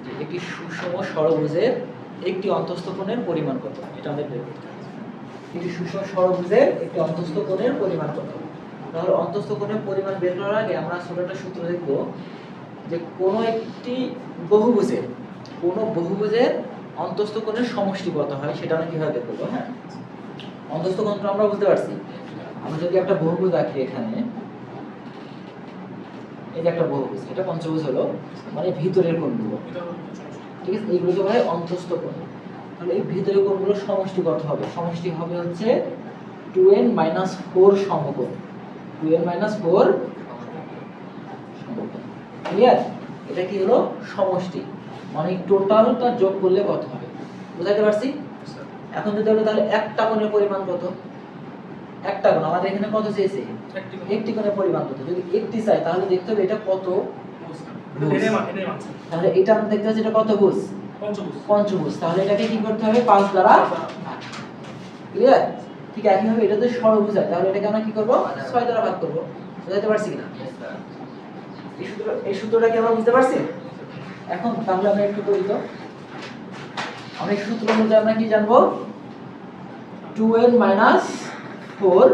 যে একটি সুষম ষড়ভুজের একটি অন্তস্থ কোণের পরিমাণ কত, এটা আমাদের বের করতে হবে। একটি সুষম ষড়ভুজের একটি অন্তস্থ কোণের পরিমাণ কত। তাহলে অন্তস্থ কোণের পরিমাণ বের করার আগে আমরা ছোট একটা সূত্র দেখব, যে কোনো একটি বহুভুজের অন্তস্থ কোণের সমষ্টি কত হয় সেটা আমরা কিভাবে বের করবো। হ্যাঁ, অন্তস্থ কোণটা আমরা বুঝতে পারছি। আমরা যদি একটা বহুভুজ আঁকি, এখানে এই যে একটা বহুভুজ, এটা পঞ্চভুজ হলো, মানে ভিতরের কোণগুলো, ঠিক আছে, এইগুলোকে বলা হয় অন্তস্থ কোণ। তাহলে এই ভিতরের কোণগুলোর সমষ্টি কত হবে? সমষ্টি হবে হচ্ছে 2n - 4 সমকোণ। 2n - 4 সমকোণ। ক্লিয়ার? এটা কি হলো? সমষ্টি, মানে টোটালটা যোগ করলে কত হবে, বুঝাতে পারছি? এখন যদি আমরা তাহলে একটা কোণের পরিমাণ কত, একটা কোণ আমাদের এখানে কত চেয়েছে, একটি কোণের পরিমাণ কত। যদি একটি চাই তাহলে দেখতে হবে এটা কত ভুজ। তাহলে এটা আমরা দেখতে পাচ্ছি এটা কত ভুজ, পঞ্চভুজ। তাহলে এটাকে কি করতে হবে, 5 দ্বারা ভাগ। ক্লিয়ার? ঠিক একইভাবে এটা যদি ষড়ভুজ হয় তাহলে এটাকে আমরা কি করব, 6 দ্বারা ভাগ করব। বুঝাতে পারছি কিনা? এই সূত্রটা কি আমরা বুঝতে পারছি? এখন তাহলে আমরা একটু করি তো। আমরা এই সূত্র অনুযায়ী আমরা কি জানবো, 2n - 4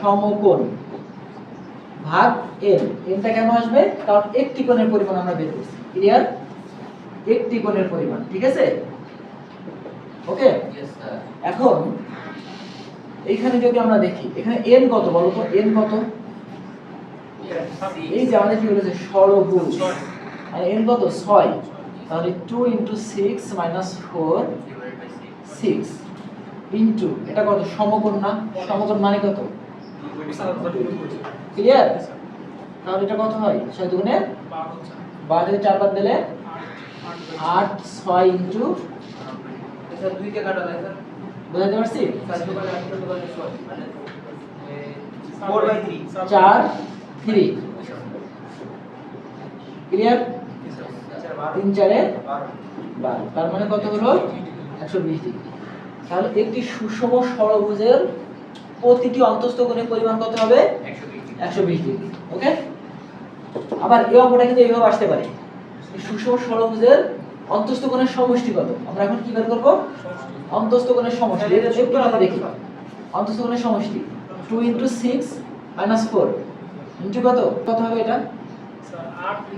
সমকোণ ভাগ n। nটা কেন আসবে, কারণ একটি কোণের পরিমাণ আমরা বের করছি। ক্লিয়ার? একটি কোণের পরিমাণ, ঠিক আছে? ওকে, এখন এইখানে যদি আমরা দেখি এখানে n কত বলো তো, n কত? এই যে আমাদের কি বলেছে, ষড়ভুজ, মানে n কত, 6। তাহলে 2 × 6 - 4 6 ইনটু এটা কত, সমকোণ না? সমকোণ মানে কত, ক্লিয়ার? তাহলে এটা কত হয়, 6 দুগুণে 12 থেকে 4 বাদ দিলে 8 6 ইনটু, স্যার 2 কে কাটা যায় স্যার, বুঝাতে পারছি? 4 3 ক্লিয়ার? 3 4 12, তার মানে কত হলো, 120 ডিগ্রি। তাহলে একটি সুষম ষড়ভুজের প্রতিটি অন্তস্থ কোণের পরিমাণ কত হবে, 120 ডিগ্রি। ওকে, আবার এই অঙ্কটা কিন্তু এইভাবে আসতে পারে, সুষম ষড়ভুজের অন্তস্থ কোণের সমষ্টি কত। আমরা এখন কি বের করব, অন্তস্থ কোণের সমষ্টি। এটা একটু আমরা দেখি, অন্তস্থ কোণের সমষ্টি 2 × 6 - 4 ইনটু কত, কত হবে এটা,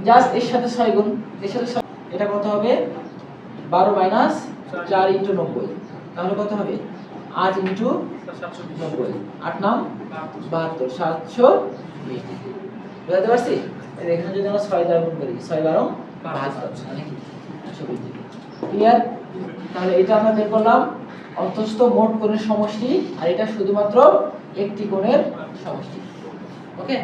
জাস্ট এর সাথে 6 গুণ, এর সাথে 6, এটা কত হবে 12 - 4 × 90, তাহলে কত হবে 8 × 90, 8 9 72, 720 ডিগ্রি। বুঝতে পারছি? এখানে যদি আমরা 6 দ্বারা গুণ করি, 6 12 72, মানে কি 120 ডিগ্রি। ক্লিয়ার? তাহলে এটা আমরা বের করলাম অন্তস্থ মোট কোণের সমষ্টি, আর এটা শুধুমাত্র একটি কোণের সমষ্টি। ওকে।